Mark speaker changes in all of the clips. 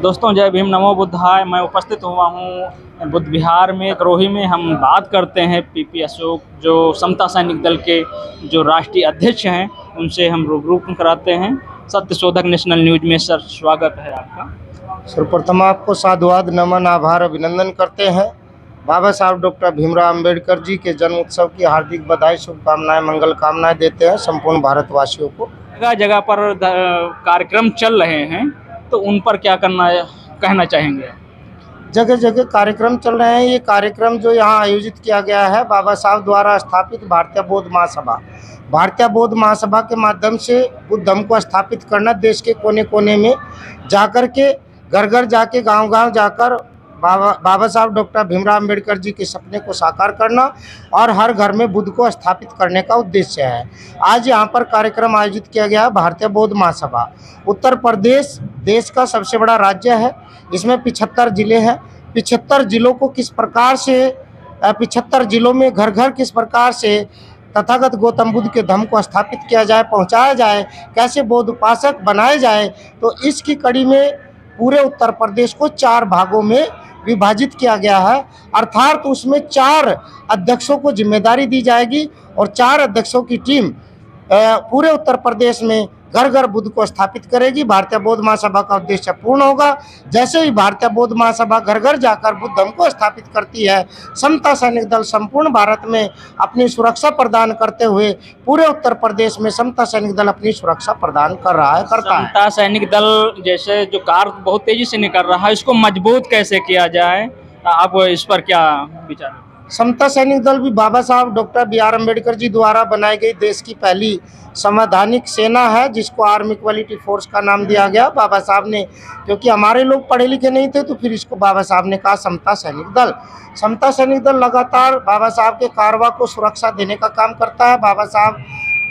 Speaker 1: दोस्तों जय भीम नमो बुद्धाय। मैं उपस्थित हुआ हूँ बुद्ध विहार में करोही में। हम बात करते हैं पीपी अशोक जो समता सैनिक दल के जो राष्ट्रीय अध्यक्ष हैं उनसे हम रूबरू कराते हैं। सत्य शोधक नेशनल न्यूज में सर स्वागत है आपका।
Speaker 2: सर्वप्रथम आपको साधुवाद नमन आभार अभिनंदन करते हैं। बाबा साहब डॉक्टर भीमराव अंबेडकर जी के जन्म उत्सव की हार्दिक बधाई शुभकामनाएं मंगल कामनाएं देते हैं संपूर्ण भारतवासियों को।
Speaker 1: जगह जगह पर कार्यक्रम चल रहे हैं तो उन पर क्या कहना चाहेंगे?
Speaker 2: जगह जगह कार्यक्रम चल रहे हैं। ये कार्यक्रम जो यहाँ आयोजित किया गया है बाबा साहब द्वारा स्थापित भारतीय बौद्ध महासभा, भारतीय बौद्ध महासभा के माध्यम से बुद्ध धर्म को स्थापित करना, देश के कोने कोने में जाकर के घर घर जाके गांव गांव जाकर बाबा साहब डॉक्टर भीमराव अंबेडकर जी के सपने को साकार करना और हर घर में बुद्ध को स्थापित करने का उद्देश्य है। आज यहाँ पर कार्यक्रम आयोजित किया गया है। भारतीय बौद्ध महासभा उत्तर प्रदेश देश का सबसे बड़ा राज्य है। इसमें 75 जिले हैं। 75 जिलों को किस प्रकार से 75 जिलों में घर घर किस प्रकार से तथागत गौतम बुद्ध के धर्म को स्थापित किया जाए, पहुँचाया जाए, कैसे बौद्ध उपासक बनाए जाए, तो इसकी कड़ी में पूरे उत्तर प्रदेश को 4 भागों में विभाजित किया गया है। अर्थात उसमें 4 अध्यक्षों को जिम्मेदारी दी जाएगी और 4 अध्यक्षों की टीम पूरे उत्तर प्रदेश में घर घर बुद्ध को स्थापित करेगी। भारतीय बौद्ध महासभा का उद्देश्य पूर्ण होगा। जैसे ही भारतीय बौद्ध महासभा घर घर जाकर बुद्ध धर्म को स्थापित करती है, समता सैनिक दल संपूर्ण भारत में अपनी सुरक्षा प्रदान करते हुए पूरे उत्तर प्रदेश में समता सैनिक दल अपनी सुरक्षा प्रदान करता है।
Speaker 1: समता सैनिक दल जैसे जो कार्य बहुत तेजी से निकल रहा है, इसको मजबूत कैसे किया जाए, आप इस पर क्या विचार?
Speaker 2: समता सैनिक दल भी बाबा साहब doctor B are Ambedkar ji द्वारा बनाई गई देश की पहली संवैधानिक सेना है, जिसको आर्मी इक्वालिटी फोर्स का नाम दिया गया। बाबा साहब ने, क्योंकि हमारे लोग पढ़े लिखे नहीं थे, तो फिर इसको बाबा साहब ने कहा समता सैनिक दल। समता सैनिक दल लगातार बाबा साहब के कारवां को सुरक्षा देने का काम करता है। बाबा साहब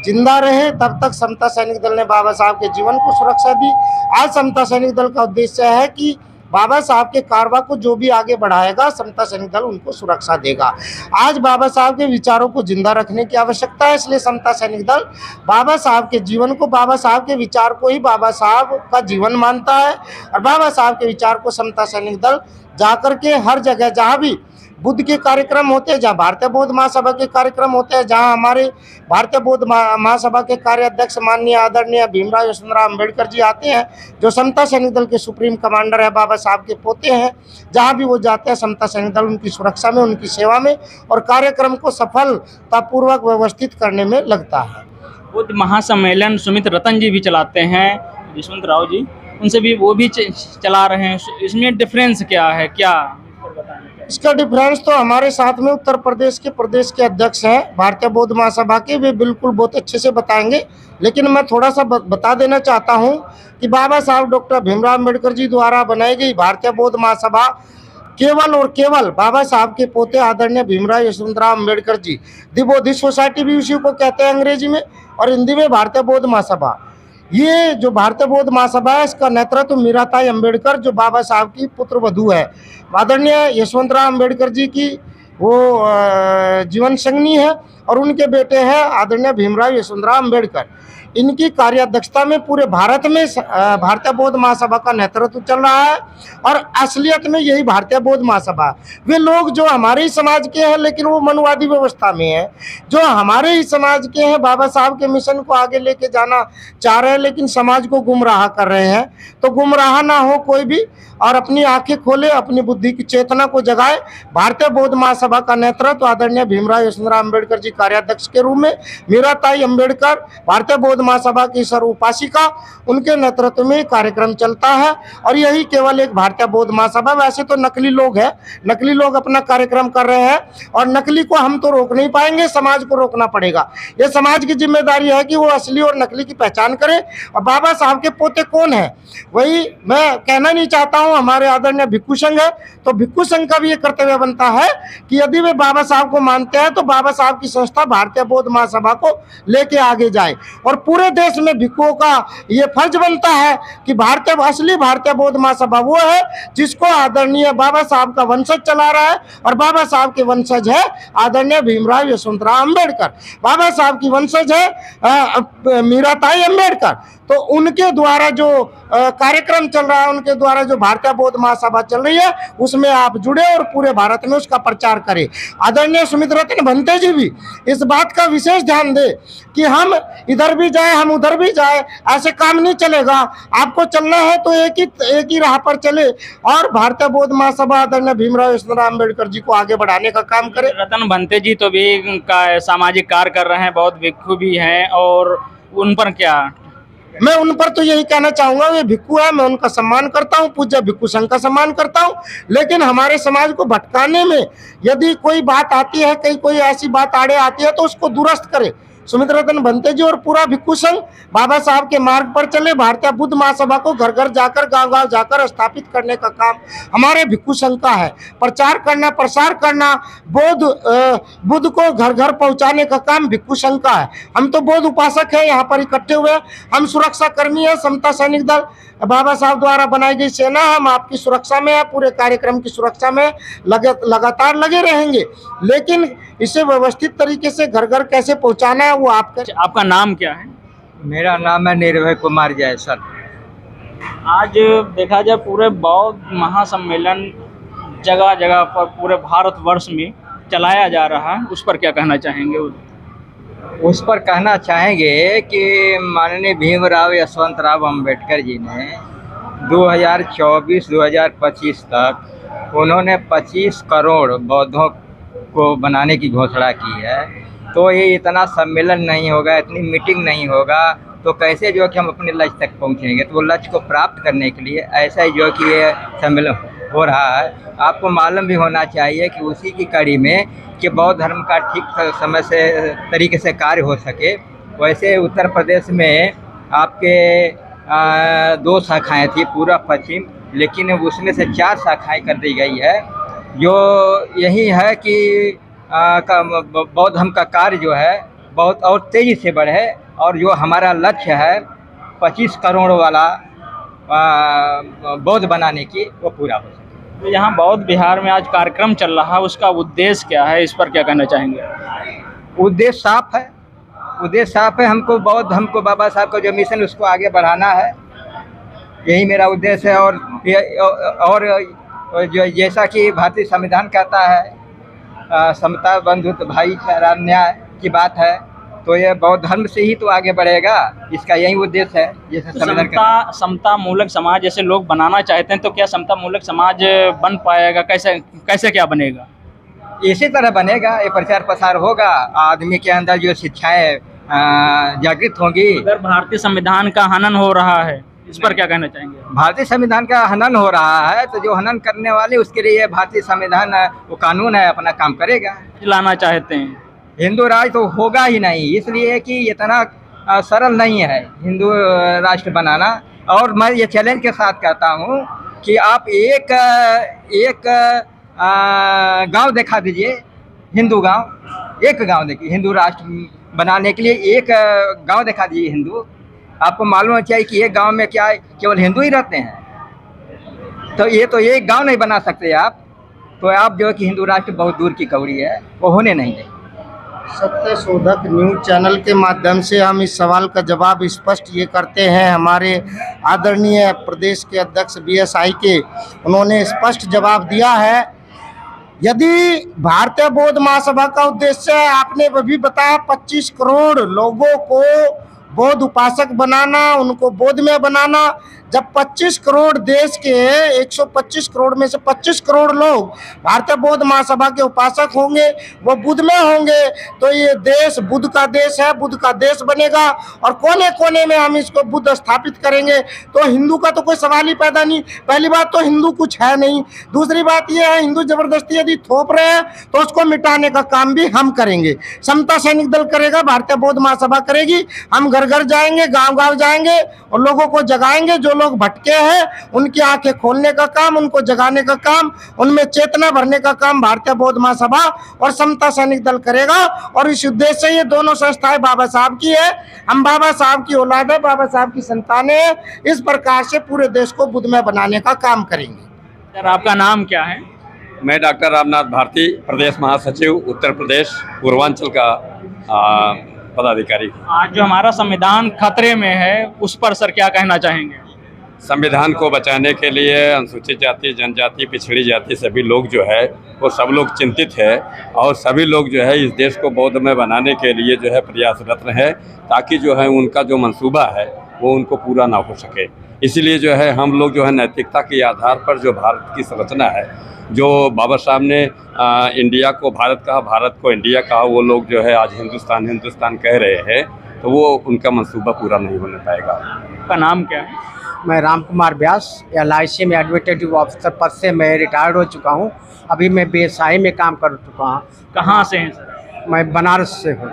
Speaker 2: जिंदा रहे तब तक समता सैनिक दल ने बाबा साहब के जीवन को सुरक्षा दी। आज समता सैनिक दल का उद्देश्य है कि बाबा साहब के कारवां को जो भी आगे बढ़ाएगा, समता सैनिक दल उनको सुरक्षा देगा। आज बाबा साहब के विचारों को जिंदा रखने की आवश्यकता है, इसलिए समता सैनिक दल बाबा साहब के जीवन को, बाबा साहब के विचार को ही बाबा साहब का जीवन मानता है। और बाबा साहब के विचार को समता सैनिक दल जाकर के हर जगह जहाँ भी बुद्ध के कार्यक्रम होते हैं, जहाँ भारतीय बौद्ध महासभा के कार्यक्रम होते हैं, जहाँ हमारे भारतीय बौद्ध महासभा के कार्याध्यक्ष माननीय आदरणीय भीमराव यशवंतराव अंबेडकर जी आते हैं, जो समता सैनिक दल के सुप्रीम कमांडर है, बाबा साहब के पोते हैं, जहाँ भी वो जाते हैं समता सैनिक दल उनकी सुरक्षा में, उनकी सेवा में और कार्यक्रम को सफलतापूर्वक व्यवस्थित करने में लगता है।
Speaker 1: बुद्ध महासम्मेलन सुमित रतन जी भी चलाते हैं, यशवंत राव जी, उनसे भी वो भी चला रहे हैं। इसमें डिफरेंस क्या है, क्या बताएं?
Speaker 2: इसका डिफरेंस तो हमारे साथ में उत्तर प्रदेश के अध्यक्ष हैं भारतीय बौद्ध महासभा के, वे बिल्कुल बहुत अच्छे से बताएंगे। लेकिन मैं थोड़ा सा बता देना चाहता हूं कि बाबा साहब डॉक्टर भीमराव अंबेडकर जी द्वारा बनाई गई भारतीय बौद्ध महासभा केवल और केवल बाबा साहब के पोते आदरणीय भीमराव यशवंतराव अंबेडकर जी, दी बौद्धिस्ट सोसाइटी भी उसी को कहते हैं अंग्रेजी में, और हिंदी में भारतीय बौद्ध महासभा। ये जो भारतीय बौद्ध महासभा है, इसका नेतृत्व मीराताई अंबेडकर, जो बाबा साहब की पुत्र वधू है, आदरणीय यशवंतराव अंबेडकर जी की वो जीवन संगनी है, और उनके बेटे हैं आदरणीय भीमराव यशवंतराव अंबेडकर। इनकी कार्याध्यक्षता में पूरे भारत में भारतीय बौद्ध महासभा का नेतृत्व चल रहा है, और असलियत में यही भारतीय बौद्ध महासभा। वे लोग जो हमारे ही समाज के हैं लेकिन वो मनुवादी व्यवस्था में है, जो हमारे ही समाज के हैं, बाबा साहब के मिशन को आगे लेके जाना चाह रहे हैं लेकिन समाज को गुमराह कर रहे हैं। तो गुमराह ना हो कोई भी, और अपनी आंखें खोले, अपनी बुद्धि की चेतना को जगाए। भारतीय बौद्ध महासभा का नेतृत्व आदरणीय भीमराव यशवंतराव अंबेडकर जी कार्याध्यक्ष के रूप में, मीराताई अंबेडकर भारतीय बौद्ध महासभा की सर्व उपासिका, उनके नेतृत्व में कार्यक्रम चलता है। और यही केवल एक भारतीय बौद्ध महासभा। वैसे तो नकली लोग हैं, नकली लोग अपना कार्यक्रम कर रहे हैं, और नकली को हम तो रोक नहीं पाएंगे, समाज को रोकना पड़ेगा। ये समाज की जिम्मेदारी है कि वो असली और नकली की पहचान करे। और बाबा साहब के पोते कौन है, वही मैं कहना नहीं चाहता हूँ। हमारे आदरणीय भिक्खु संघ है, तो भिक्खु संघ का भी ये कर्तव्य बनता है कि यदि वे बाबा साहब को मानते हैं तो बाबा साहब की संस्था भारतीय बौद्ध महासभा को लेके आगे जाए। और पूरे देश में भिक्खुओं का ये फर्ज बनता है कि असली भारतीय बौद्ध महासभा वो है जिसको आदरणीय बाबा साहब का वंशज चला रहा है, और बाबा साहब के वंशज है आदरणीय भीमराव यशवंतराव अंबेडकर, बाबा साहब की वंशज है मीराताई अंबेडकर। तो उनके द्वारा जो कार्यक्रम चल रहा है, उनके द्वारा जो भारतीय बौद्ध महासभा चल रही है, उसमें आप जुड़े और पूरे भारत में उसका प्रचार करें। आदरणीय सुमित रतन भंते जी भी इस बात का विशेष ध्यान दे कि हम इधर भी जाए, हम उधर भी जाए, ऐसे काम नहीं चलेगा। आपको चलना है तो एक ही राह पर चले और भारतीय बौद्ध महासभा आदरणीय भीमराव अम्बेडकर जी को आगे बढ़ाने का काम करे।
Speaker 1: रतन भंते जी तो भी सामाजिक कार्य कर रहे हैं, बहुत भिक्षु भी हैं, और उन पर क्या?
Speaker 2: मैं उन पर तो यही कहना चाहूंगा, वे भिक्षु है, मैं उनका सम्मान करता हूं, पूज्य भिक्षु संघ का सम्मान करता हूं, लेकिन हमारे समाज को भटकाने में यदि कोई बात आती है, कहीं कोई ऐसी बात आड़े आती है तो उसको दुरुस्त करे। सुमित रतन भंते जी और पूरा भिक्षु संघ बाबा साहब के मार्ग पर चले। भारतीय बुद्ध महासभा को घर घर जाकर, गांव गांव जाकर स्थापित करने का काम हमारे भिक्षु संघ का है। प्रचार करना, प्रसार करना, बुद्ध को घर घर पहुंचाने का काम भिक्षु संघ का है। हम तो बौद्ध उपासक है, यहाँ पर इकट्ठे हुए, हम सुरक्षा कर्मी है, समता सैनिक दल बाबा साहब द्वारा बनाई गई सेना, हम आपकी सुरक्षा में है, पूरे कार्यक्रम की सुरक्षा में लगातार लगे रहेंगे, लेकिन इसे व्यवस्थित तरीके से घर घर कैसे पहुंचाना है वो
Speaker 1: आपका नाम क्या है?
Speaker 3: मेरा नाम है निर्भय कुमार जयसल।
Speaker 1: आज देखा जाए पूरे बौद्ध महासम्मेलन जगह जगह पर पूरे भारतवर्ष में चलाया जा रहा है, उस पर क्या कहना चाहेंगे?
Speaker 3: उस पर कहना चाहेंगे कि माननीय भीमराव यशवंतराव अम्बेडकर जी ने 2024-2025 तक उन्होंने 25 करोड़ बौद्धों को बनाने की घोषणा की है। तो ये इतना सम्मेलन नहीं होगा, इतनी मीटिंग नहीं होगा तो कैसे जो कि हम अपने लक्ष्य तक पहुंचेंगे। तो वो लक्ष्य को प्राप्त करने के लिए ऐसा ही जो कि ये सम्मेलन हो रहा है। आपको मालूम भी होना चाहिए कि उसी की कड़ी में कि बौद्ध धर्म का ठीक समय से तरीके से कार्य हो सके। वैसे उत्तर प्रदेश में आपके 2 शाखाएँ थी, पूर्व पश्चिम, लेकिन उसमें से 4 शाखाएँ कर दी गई है। जो यही है कि बौद्ध धर्म का कार्य जो है बहुत और तेज़ी से बढ़े और जो हमारा लक्ष्य है 25 करोड़ वाला बौद्ध बनाने की, वो पूरा हो सके।
Speaker 1: तो यहाँ बौद्ध विहार में आज कार्यक्रम चल रहा है, उसका उद्देश्य क्या है, इस पर क्या कहना चाहेंगे?
Speaker 3: उद्देश्य साफ है, उद्देश्य साफ है। हमको बाबा साहब का जो मिशन उसको आगे बढ़ाना है, यही मेरा उद्देश्य है। और जो जैसा कि भारतीय संविधान कहता है समता, बंधुत्व, भाईचारा, न्याय की बात है, तो ये बौद्ध धर्म से ही तो आगे बढ़ेगा। इसका यही उद्देश्य है। जैसे
Speaker 1: तो समता मूलक समाज जैसे लोग बनाना चाहते हैं, तो क्या समता मूलक समाज बन पाएगा? कैसे क्या बनेगा?
Speaker 3: इसी तरह बनेगा, ये प्रचार प्रसार होगा, आदमी के अंदर जो शिक्षाएं जागृत होंगी।
Speaker 1: अगर भारतीय संविधान का हनन हो रहा है, इस पर क्या कहना चाहेंगे?
Speaker 3: भारतीय संविधान का हनन हो रहा है तो जो हनन करने वाले उसके लिए भारतीय संविधान वो कानून है, अपना काम करेगा।
Speaker 1: लाना चाहते हैं
Speaker 3: हिंदू राष्ट्र तो होगा ही नहीं, इसलिए कि इतना सरल नहीं है हिंदू राष्ट्र बनाना। और मैं ये चैलेंज के साथ कहता हूँ कि आप एक गांव दिखा दीजिए, हिंदू गांव, एक गांव देखिए हिंदू राष्ट्र बनाने के लिए, एक गांव दिखा दीजिए हिंदू। आपको मालूम होना चाहिए कि एक गांव में क्या केवल हिंदू ही रहते हैं, तो ये तो एक गांव नहीं बना सकते आप। तो आप जो है कि हिंदू राष्ट्र बहुत दूर की कौड़ी है, वो होने नहीं देंगे।
Speaker 2: सत्य शोधक न्यूज चैनल के माध्यम से हम इस सवाल का जवाब स्पष्ट ये करते हैं। हमारे आदरणीय प्रदेश के अध्यक्ष BSI के उन्होंने स्पष्ट जवाब दिया है। यदि भारतीय बौद्ध महासभा का उद्देश्य है, आपने अभी बताया 25 करोड़ लोगों को बौद्ध उपासक बनाना, उनको बौद्ध में बनाना, जब 25 करोड़ देश के 125 करोड़ में से 25 करोड़ लोग भारतीय बौद्ध महासभा के उपासक होंगे, वो बुद्ध में होंगे, तो ये देश बुद्ध का देश है, बुद्ध का देश बनेगा और कोने कोने में हम इसको बुद्ध स्थापित करेंगे। तो हिंदू का तो कोई सवाल ही पैदा नहीं। पहली बात तो हिंदू कुछ है नहीं, दूसरी बात ये है हिंदू जबरदस्ती यदि थोप रहे हैं तो उसको मिटाने का काम भी हम करेंगे। समता सैनिक दल करेगा, भारतीय बौद्ध महासभा करेगी। हम घर घर जाएंगे, गाँव गाँव जाएंगे और लोगों को जगाएंगे। जो लोग भटके हैं उनकी आंखें खोलने का काम, उनको जगाने का काम, उनमें चेतना भरने का काम भारतीय बौद्ध महासभा और समता सैनिक दल करेगा। और इस उद्देश्य से ये दोनों संस्थाएं बाबा साहब की है, हम बाबा साहब की औलाद है, बाबा साहब की संतानें हैं। इस प्रकार से पूरे देश को बुद्ध में बनाने का काम करेंगे।
Speaker 1: सर, आपका नाम क्या है?
Speaker 4: मैं डॉक्टर रामनाथ भारती, प्रदेश महासचिव उत्तर प्रदेश पूर्वांचल का पदाधिकारी की।
Speaker 1: आज जो हमारा संविधान खतरे में है उस पर सर क्या कहना चाहेंगे?
Speaker 4: संविधान को बचाने के लिए अनुसूचित जाति, जनजाति, पिछड़ी जाति सभी लोग जो है वो सब लोग चिंतित है और सभी लोग जो है इस देश को बौद्धमय बनाने के लिए जो है प्रयासरत है, ताकि जो है उनका जो मंसूबा है वो उनको पूरा ना हो सके। इसीलिए जो है हम लोग जो है नैतिकता के आधार पर जो भारत की संरचना है, जो बाबा साहब ने इंडिया को भारत कहा, भारत को इंडिया कहा, वो लोग जो है आज हिंदुस्तान हिंदुस्तान कह रहे हैं, तो वो उनका मंसूबा पूरा नहीं होने पाएगा।
Speaker 1: आपका नाम क्या है?
Speaker 5: मैं राम कुमार व्यास, LIC में एडमिनिस्ट्रेटिव ऑफिसर पद से मैं रिटायर्ड हो चुका हूँ। अभी मैं BSI में काम कर चुका हूँ।
Speaker 1: कहाँ से हैं सर?
Speaker 5: मैं बनारस से हूँ।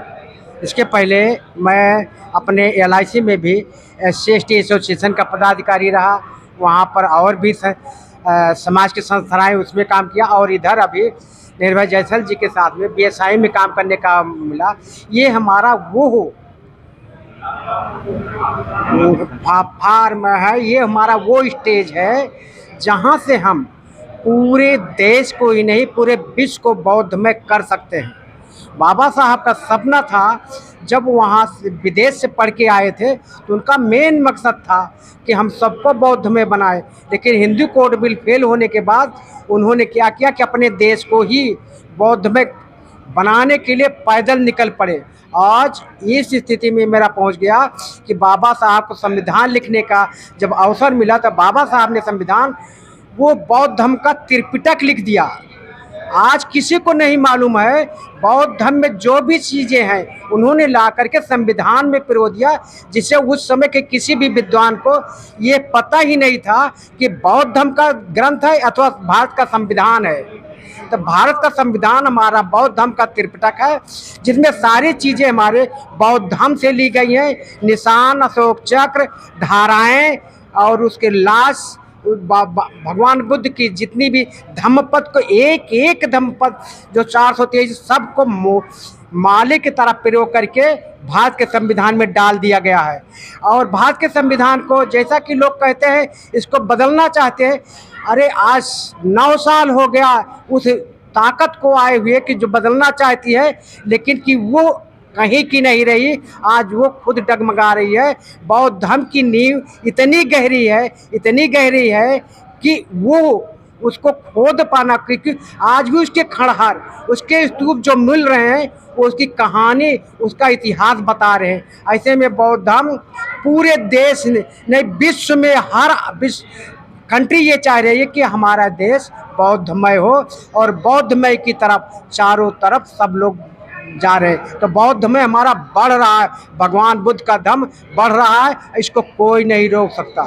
Speaker 5: इसके पहले मैं अपने LIC में भी SC/ST एसोसिएशन का पदाधिकारी रहा, वहाँ पर और भी समाज की संस्थाएं उसमें काम किया, और इधर अभी निर्भय जयसल जी के साथ में BSI में काम करने का मिला। ये हमारा वो फार्म है, ये हमारा वो स्टेज है जहाँ से हम पूरे देश को ही नहीं पूरे विश्व को बौद्धमय कर सकते हैं। बाबा साहब का सपना था, जब वहाँ से विदेश से पढ़ के आए थे तो उनका मेन मकसद था कि हम सबको बौद्धमय बनाए, लेकिन हिंदू कोड बिल फेल होने के बाद उन्होंने क्या किया कि अपने देश को ही बौद्धमय बनाने के लिए पैदल निकल पड़े। आज इस स्थिति में मेरा पहुंच गया कि बाबा साहब को संविधान लिखने का जब अवसर मिला तो बाबा साहब ने संविधान वो बौद्ध धर्म का त्रिपिटक लिख दिया। आज किसी को नहीं मालूम है बौद्ध धर्म में जो भी चीज़ें हैं उन्होंने ला करके संविधान में पिरो दिया, जिससे उस समय के किसी भी विद्वान को ये पता ही नहीं था कि बौद्ध धर्म का ग्रंथ है अथवा भारत का संविधान है। तो भारत का संविधान हमारा बौद्ध धर्म का त्रिपिटक है, जिसमें सारी चीज़ें हमारे बौद्ध धर्म से ली गई हैं। निशान, अशोक चक्र, धाराएं और उसके लाश, भगवान बुद्ध की जितनी भी धम्मपद को एक एक धम्मपद जो 423 सबको माले की तरह प्रयोग करके भारत के संविधान में डाल दिया गया है। और भारत के संविधान को जैसा कि लोग कहते हैं इसको बदलना चाहते हैं, अरे आज 9 साल हो गया उस ताकत को आए हुए कि जो बदलना चाहती है, लेकिन कि वो कहीं की नहीं रही, आज वो खुद डगमगा रही है। बौद्ध धर्म की नींव इतनी गहरी है कि वो उसको खोद पाना, क्योंकि आज भी उसके खंडहर, उसके स्तूप जो मिल रहे हैं वो उसकी कहानी, उसका इतिहास बता रहे हैं। ऐसे में बौद्ध धर्म पूरे देश नहीं विश्व में हर कंट्री ये चाह रही है कि हमारा देश बौद्धमय हो, और बौद्धमय की तरफ चारों तरफ सब लोग जा रहे हैं। तो बौद्ध में हमारा बढ़ रहा है, भगवान बुद्ध का धर्म बढ़ रहा है, इसको कोई नहीं रोक सकता।